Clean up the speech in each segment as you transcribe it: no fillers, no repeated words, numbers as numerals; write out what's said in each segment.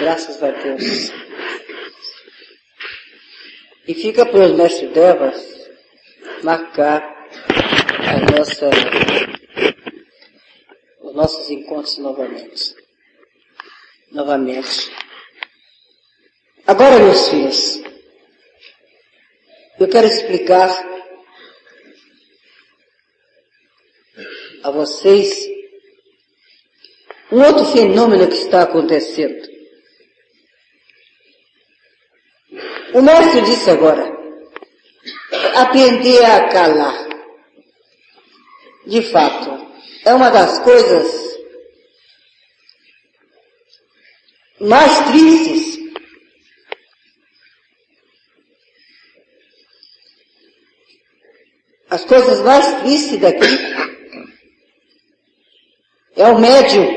graças a Deus. E fica para os mestres Devas marcar os nossos encontros novamente. Agora, meus filhos, eu quero explicar a vocês um outro fenômeno que está acontecendo. O mestre disse agora, aprender a calar. De fato, é uma das coisas mais tristes as coisas mais tristes daqui é o médium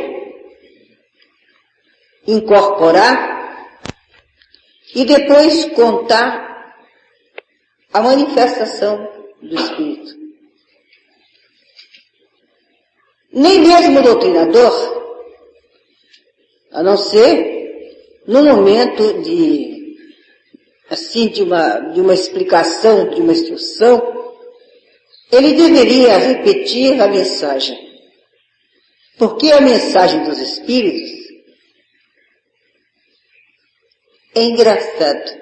incorporar e depois contar a manifestação do Espírito. Nem mesmo o doutrinador, a não ser no momento de uma explicação, de uma instrução, ele deveria repetir a mensagem. Porque a mensagem dos Espíritos é engraçado.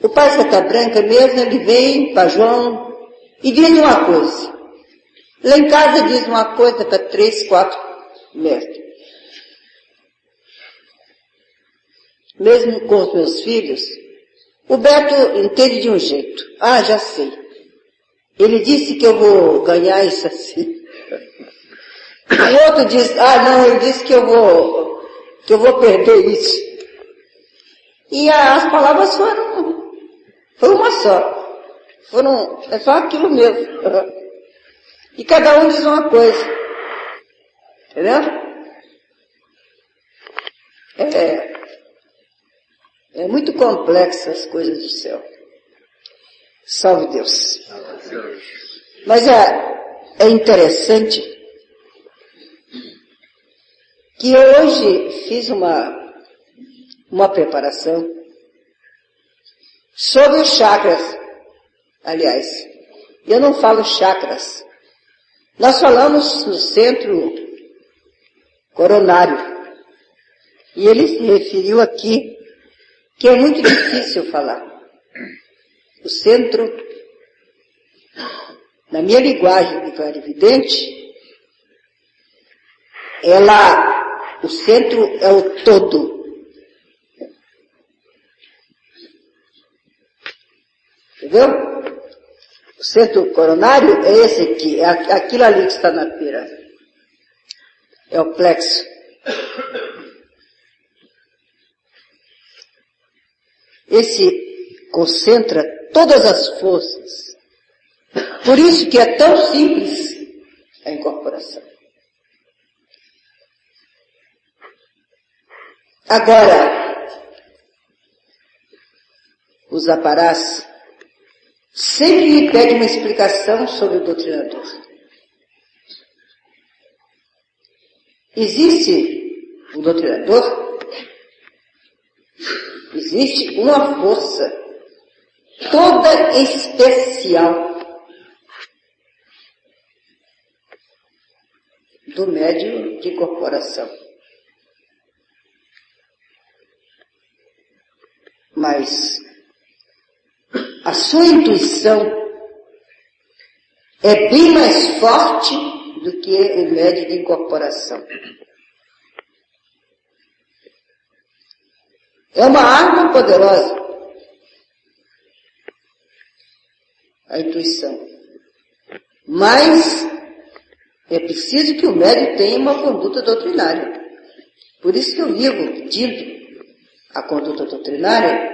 O Pai Santa Branca mesmo, ele vem para João e diz uma coisa. Lá em casa diz uma coisa para 3, 4 mestres. Mesmo com os meus filhos, o Beto entende de um jeito. Ah, já sei. Ele disse que eu vou ganhar isso assim. O outro diz, ele disse que eu vou perder isso. E as palavras foram uma só. É só aquilo mesmo. E cada um diz uma coisa. Entendeu? É muito complexo as coisas do céu. Salve Deus. Mas é interessante que hoje fiz uma preparação sobre os chakras. Aliás, eu não falo chakras. Nós falamos no centro coronário. E ele se referiu aqui que é muito difícil falar. O centro, na minha linguagem de clarividente, o centro é o todo. Entendeu? O centro coronário é esse aqui, é aquilo ali que está na pirâmide. É o plexo. Esse concentra todas as forças. Por isso que é tão simples a incorporação. Agora, os aparás sempre me pedem uma explicação sobre o doutrinador. Existe o doutrinador? Existe uma força toda especial do médium de incorporação. Mas a sua intuição é bem mais forte do que o médium de incorporação. É uma arma poderosa. A intuição. Mas é preciso que o médium tenha uma conduta doutrinária. Por isso que eu vivo pedindo a conduta doutrinária,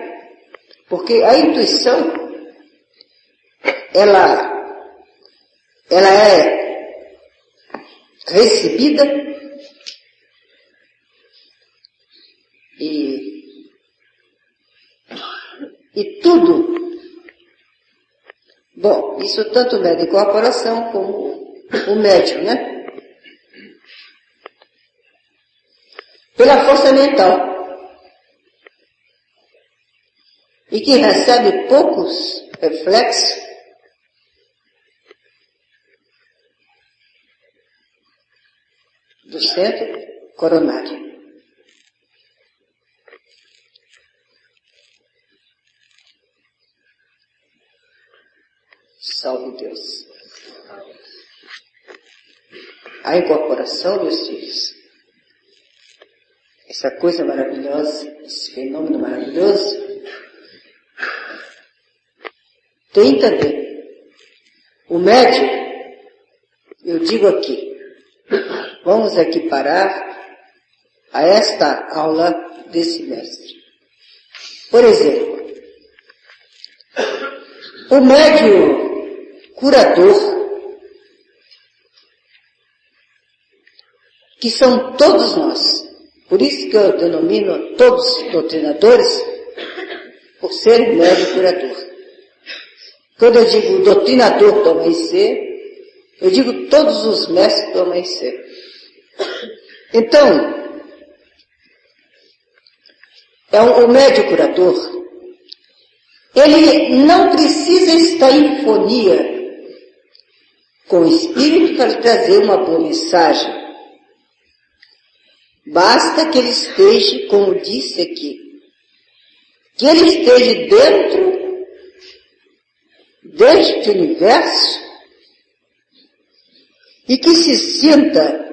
porque a intuição, ela é recebida e tudo. Bom, isso tanto o médium de incorporação como o médium, né? pela força mental. E que recebe poucos reflexos do centro coronário. Salve Deus. A incorporação, meus filhos, essa coisa maravilhosa, esse fenômeno maravilhoso, tem também o médium, eu digo aqui, vamos aqui parar a esta aula desse mestre. Por exemplo, o médium curador, que são todos nós, por isso que eu denomino todos os doutrinadores, por serem médium curador. Quando eu digo doutrinador do amanhecer, eu digo todos os mestres do amanhecer. Então, o médium curador, ele não precisa estar em fonia com o espírito para trazer uma boa mensagem. Basta que ele esteja, como disse aqui, que ele esteja dentro deste universo e que se sinta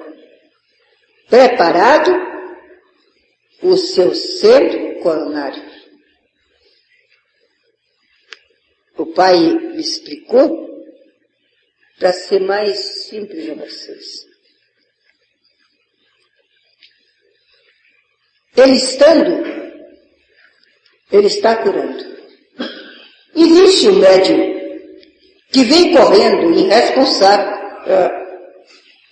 preparado o seu centro coronário. O Pai me explicou para ser mais simples a vocês. Ele estando, ele está curando. Existe um médium que vem correndo irresponsável,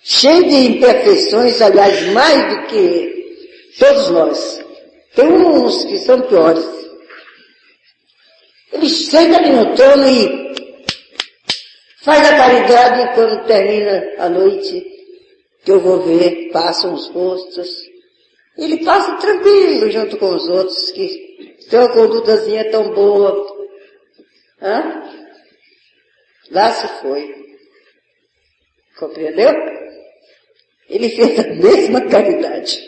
cheio de imperfeições, aliás, mais do que todos nós. Tem uns que são piores. Ele senta ali no trono e faz a caridade, e quando termina a noite, que eu vou ver, passam os rostos. Ele passa tranquilo junto com os outros, que tem uma condutazinha tão boa. Lá se foi. Compreendeu? Ele fez a mesma caridade.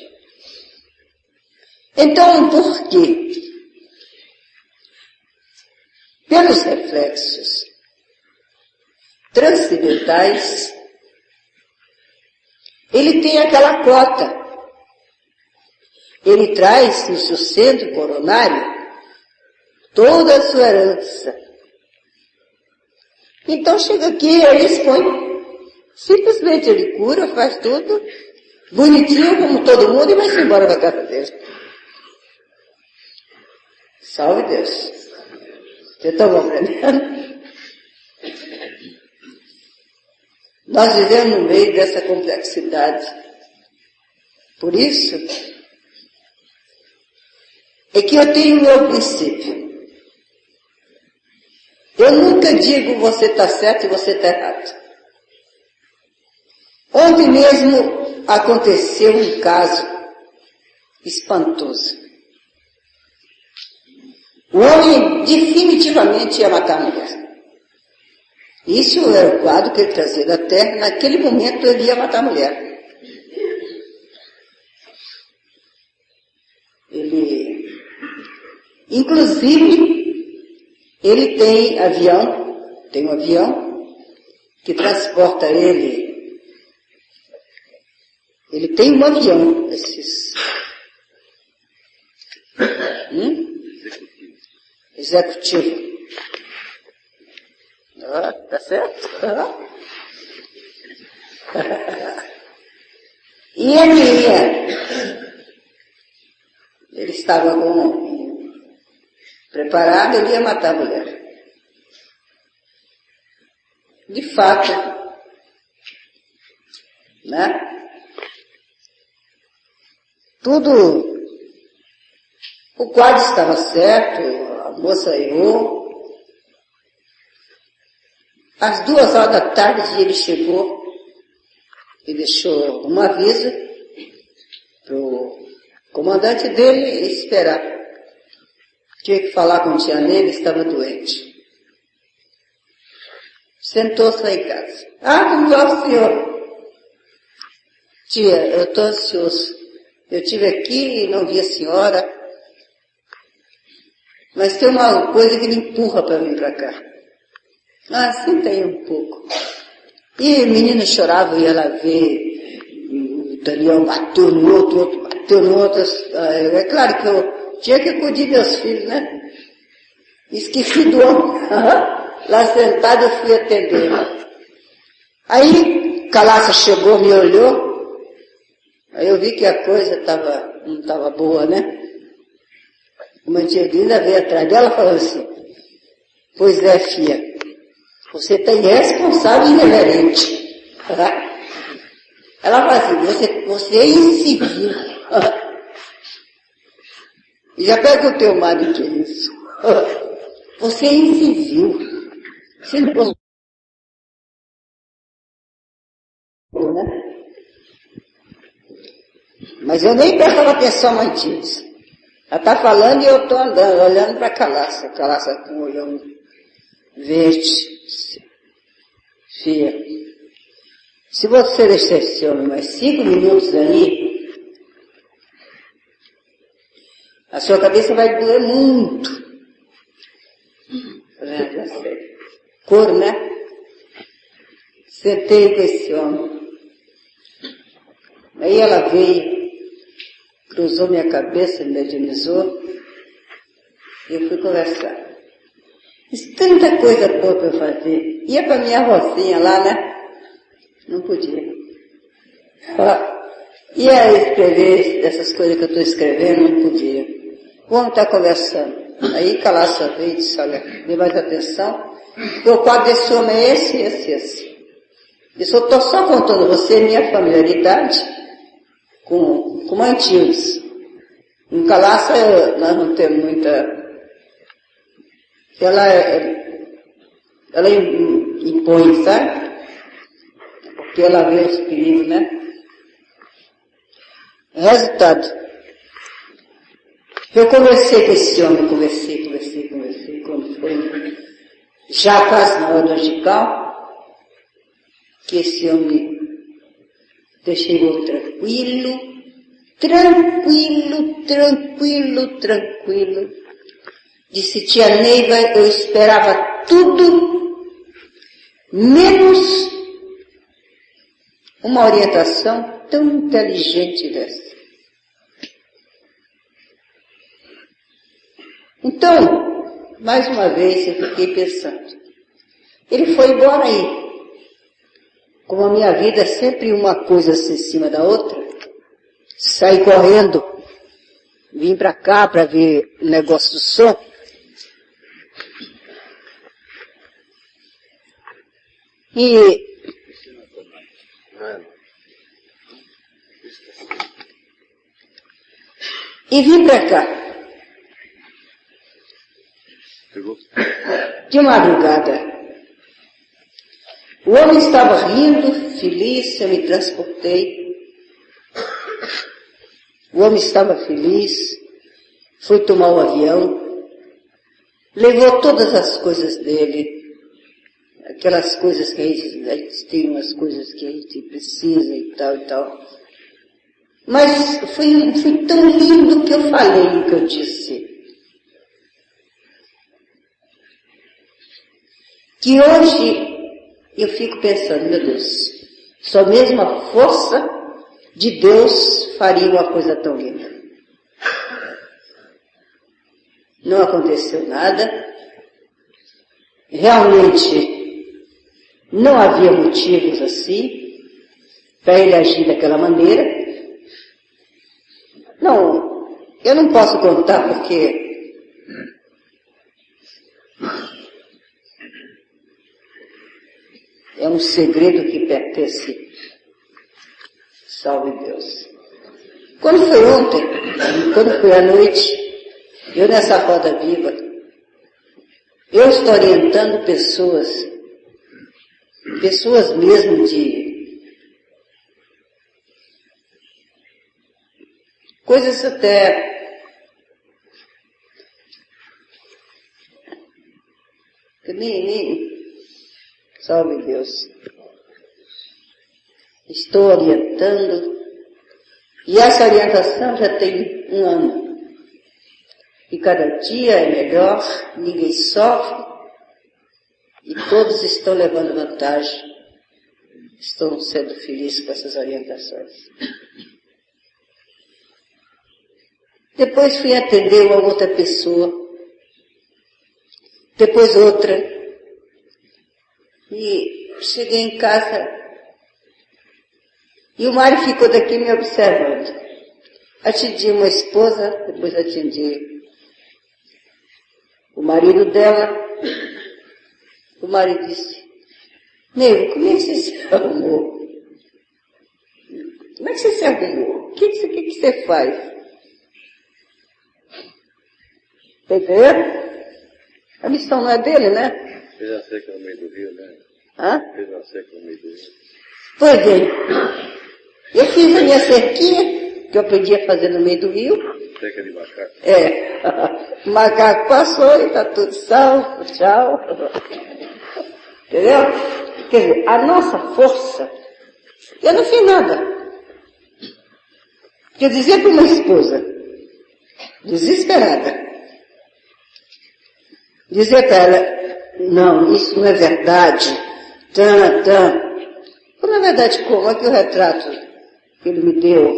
Então, por quê? Pelos reflexos transcendentais, ele tem aquela cota. Ele traz no seu centro coronário toda a sua herança. Então chega aqui, ele expõe. Simplesmente ele cura, faz tudo, bonitinho como todo mundo, e vai-se embora da casa dele. Salve Deus. Vocês estão compreendendo? Nós vivemos no meio dessa complexidade. Por isso, é que eu tenho o meu princípio. Eu nunca digo você está certo e você está errado. Ontem mesmo aconteceu um caso espantoso. O homem definitivamente ia matar a mulher. Isso era o quadro que ele trazia da terra. Naquele momento ele ia matar a mulher. Inclusive, ele tem um avião que transporta ele. Ele tem um avião, esses executivo. Tá certo? E ele estava preparado, ele ia matar a mulher. De fato, né? Tudo, o quadro estava certo, a moça errou. Às 2h da tarde ele chegou e deixou um aviso O comandante dele esperava. Tinha que falar com tia Neila, estava doente. Sentou-se lá em casa. Como vai o senhor? Tia, eu estou ansioso. Eu estive aqui e não vi a senhora. Mas tem uma coisa que me empurra para vir para cá. Senta aí um pouco. E o menino chorava, ia lá ver. O Daniel bateu no outro, o outro bateu no outro. É claro que eu tinha que acudir meus filhos, né? Esqueci do homem. Lá sentado eu fui atender. Aí, Calaça chegou, me olhou. Aí eu vi que a coisa não estava boa, né? Uma tia Linda veio atrás dela e falou assim, pois é, filha, você está irresponsável e irreverente. Ela falou assim, você é incivil. E já perguntei ao marido que é isso. Você é incivil. Você não pode... Né? Mas eu nem prestava atenção mais disso. Ela está falando e eu estou andando, olhando para a Calaça. Calaça com um olhão verde. Filha, se você deixar esse homem mais 5 minutos aí, a sua cabeça vai doer muito. Já sei. Cor, né? Sentei com esse homem. Aí ela veio, cruzou minha cabeça, me medianizou, e eu fui conversar. Disse, tanta coisa boa para eu fazer. Ia para minha rocinha lá, né? Não podia. Ia escrever essas coisas que eu estou escrevendo, não podia. Vamos estar conversando. Aí Calaça veio e disse, olha, dê mais atenção, porque o quadro desse homem é esse. Eu estou só contando você minha familiaridade com Mantildes. Em Calaça nós não temos muita... Ela impõe, sabe? Porque ela vê os perigos, né? Resultado. Eu conversei com esse homem, conversei. Quando foi já quase na hora do angical, que esse homem deixei o tranquilo. Disse, tia Neiva, eu esperava tudo, menos uma orientação tão inteligente dessa. Então, mais uma vez eu fiquei pensando, ele foi embora aí. Como a minha vida é sempre uma coisa assim em cima da outra, saí correndo, vim para cá para ver o negócio do som. E vim para cá. De madrugada. O homem estava rindo, feliz, eu me transportei. O homem estava feliz, foi tomar o avião, levou todas as coisas dele, aquelas coisas que a gente tem, umas coisas que a gente precisa e tal. Mas foi tão lindo que eu falei o que eu disse. Que hoje eu fico pensando, meu Deus, só mesmo a força de Deus faria uma coisa tão linda. Não aconteceu nada. Realmente não havia motivos assim para ele agir daquela maneira. Não, eu não posso contar porque é um segredo que pertence, salve Deus. Quando foi ontem, quando foi à noite, eu nessa roda viva, eu estou orientando pessoas mesmo Coisas até que nem salve Deus. Estou orientando, e essa orientação já tem 1 ano. E cada dia é melhor, ninguém sofre, e todos estão levando vantagem, estão sendo felizes com essas orientações. Depois fui atender uma outra pessoa, depois outra, e cheguei em casa, e o Mário ficou daqui me observando. Atendi uma esposa, depois atendi o marido dela. O marido disse: Neiva, como é que você se arrumou? Como é que você se arrumou? O que você faz? Tá entendendo? A missão não é dele, né? Fez uma seca no meio do rio, né? Hã? Fez uma seca no meio do rio. Foi dele. Eu fiz a minha cerquinha, que eu aprendi a fazer no meio do rio. Seca de macaco. O macaco passou e tá tudo salvo, tchau. Entendeu? Quer dizer, a nossa força, eu não fiz nada. Quer dizer para uma esposa, desesperada, dizer para ela: não, isso não é verdade. Não é verdade como? Aqui o retrato que ele me deu.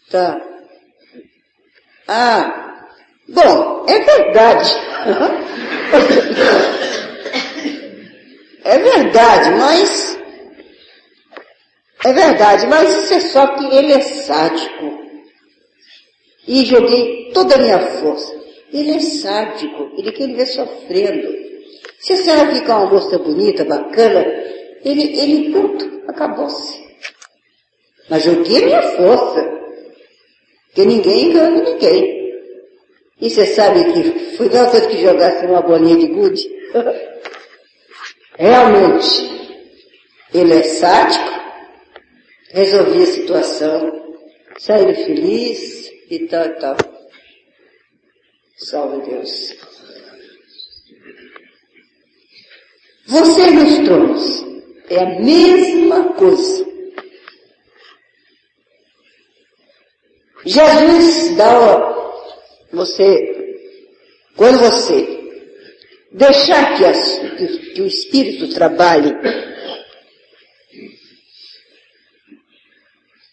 Tá. Bom, é verdade. É verdade, mas isso é só que ele é sádico. E joguei toda a minha força. Ele é sádico, ele quer me ver sofrendo. Se a senhora ficar uma moça bonita, bacana, ele pronto, acabou-se. Mas joguei minha força, porque ninguém engana ninguém. E você sabe que fui não tanto que jogasse uma bolinha de gude. Realmente, ele é sádico, resolvi a situação, saí feliz e tal e tal. Salve Deus. Você nos tronos é a mesma coisa. Jesus dá quando você deixar que o Espírito trabalhe,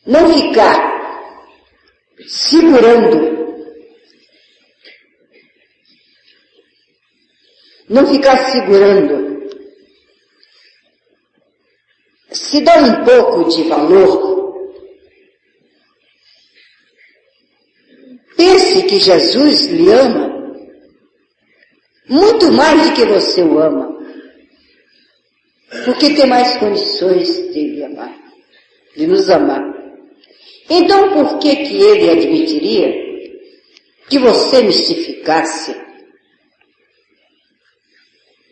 não ficar segurando, se dá um pouco de valor. Pense que Jesus lhe ama muito mais do que você o ama, porque tem mais condições de lhe amar, de nos amar. Então, por que ele admitiria que você mistificasse?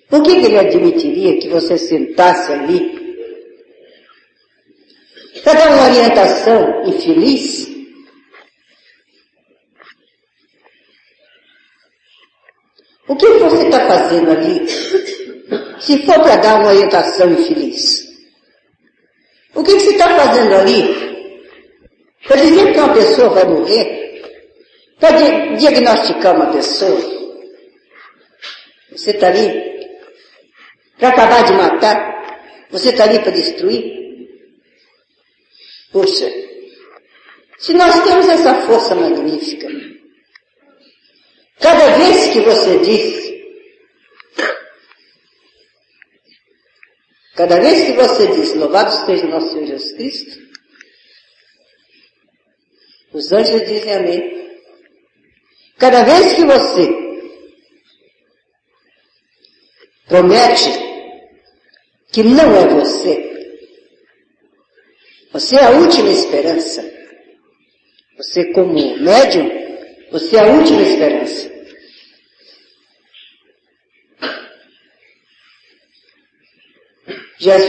Por que ele admitiria que você sentasse ali para dar uma orientação infeliz? O que você está fazendo ali, se for para dar uma orientação infeliz? O que você está fazendo ali para dizer que uma pessoa vai morrer? Para diagnosticar uma pessoa? Você está ali para acabar de matar? Você está ali para destruir? Poxa, se nós temos essa força magnífica, cada vez que você diz, louvado seja o nosso Senhor Jesus Cristo, os anjos dizem amém. Cada vez que você promete que não é você é a última esperança. Você como médium, você é a última esperança. Jesus